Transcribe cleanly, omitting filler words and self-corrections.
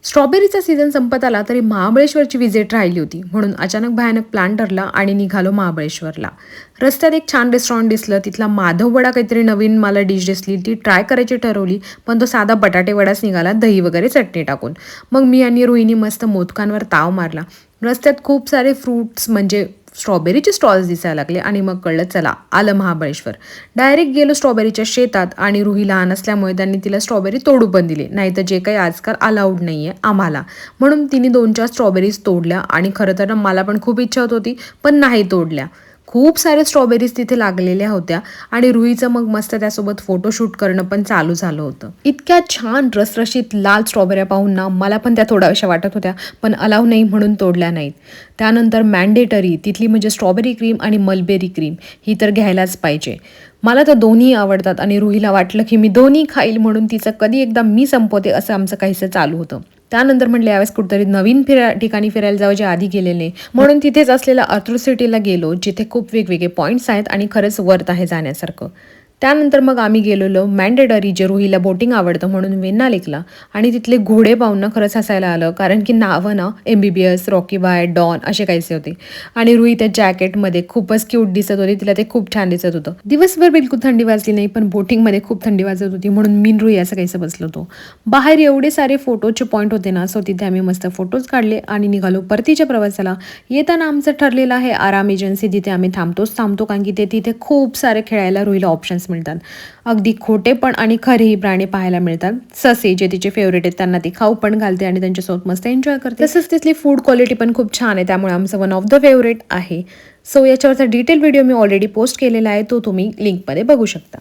स्ट्रॉबेरीचा season संपत आला तरी महाबळेश्वरची व्हिजिट राहिली होती, म्हणून अचानक भयानक प्लॅन ठरला आणि निघालो महाबळेश्वरला. रस्त्यात एक छान रेस्टॉरंट दिसलं, तिथला माधव वडा काहीतरी नवीन मला डिश दिसली, ती ट्राय करायची ठरवली. पण तो साधा बटाटे वडाच निघाला, दही वगैरे चटणी टाकून. मग मी आणि रोहिणी मस्त मोदकांवर ताव मारला. रस्त्यात खूप सारे फ्रूट्स म्हणजे स्ट्रॉबेरीचे स्टॉल्स दिसायला लागले आणि मग कळलं चला आलं महाबळेश्वर. डायरेक्ट गेलो स्ट्रॉबेरीच्या शेतात आणि रुही लहान असल्यामुळे त्यांनी तिला स्ट्रॉबेरी तोडू पण दिली, नाही तर जे काही आजकाल अलाउड नाही आहे आम्हाला. म्हणून तिने 2-4 स्ट्रॉबेरीज तोडल्या आणि खरं तर मला पण खूप इच्छा होत होती, पण नाही तोडल्या. खूप सारे स्ट्रॉबेरीज तिथे लागलेल्या होत्या आणि रुहीचं मग मस्त त्यासोबत फोटोशूट करणं पण चालू झालं होतं. इतक्या छान रसरशीत लाल स्ट्रॉबेऱ्या पाहून ना मला पण त्या थोड्याशा वाटत होत्या, पण अलाव नाही म्हणून तोडल्या नाहीत. त्यानंतर मॅन्डेटरी तिथली म्हणजे स्ट्रॉबेरी क्रीम आणि मलबेरी क्रीम ही तर घ्यायलाच पाहिजे. मला तर दोन्ही आवडतात आणि रुहीला वाटलं की मी दोन्ही खाईल, म्हणून तिचं कधी एकदा मी संपवते असं आमचं काहीसं चालू होतं. त्यानंतर म्हटलं यावेळेस कुठेतरी नवीन ठिकाणी फिरायला जावं जे आधी गेलेले, म्हणून तिथेच असलेल्या अॅट्रॉसिटीला गेलो, जिथे खूप वेगवेगळे पॉईंट्स आहेत आणि खरंच वर्थ आहे जाण्यासारखं. त्यानंतर मग आम्ही गेलेलो मॅन्डेटरी, जे रुहीला बोटिंग आवडतं म्हणून वेण्णा लेकला. आणि तिथले घोडे पाहून ना खरंच हसायला आलं, कारण की नावं ना MBBS, रॉकी बाय, डॉन असे काहीसे होते. आणि रुही त्या जॅकेटमध्ये खूपच क्यूट दिसत होती, तिला ते खूप छान दिसत होतं. दिवसभर बिलकुल थंडी वाजली नाही, पण बोटिंगमध्ये खूप थंडी वाजत होती, म्हणून मी रुही असं काहीसं बसलो होतो. बाहेर एवढे सारे फोटोचे पॉईंट होते ना, सो तिथे आम्ही मस्त फोटोज काढले आणि निघालो परतीच्या प्रवासाला. येताना आमचं ठरलेलं आहे आराम एजन्सी, जिथे आम्ही थांबतो, कारण की तिथे खूप सारे खेळायला रुहीला ऑप्शन्स मिळतात. अगदी खोटे पण आणि खरेही प्राणी पाहायला मिळतात. ससे जे तिचे फेवरेट आहेत त्यांना ती खाऊ पण घालते आणि त्यांच्यासोबत मस्त एन्जॉय करते. तसंच तिथली फूड क्वालिटी पण खूप छान आहे, त्यामुळे आमचं वन ऑफ द फेवरेट आहे. सो याच्यावरचा डिटेल व्हिडिओ मी ऑलरेडी पोस्ट केलेला आहे, तो तुम्ही लिंकमध्ये बघू शकता.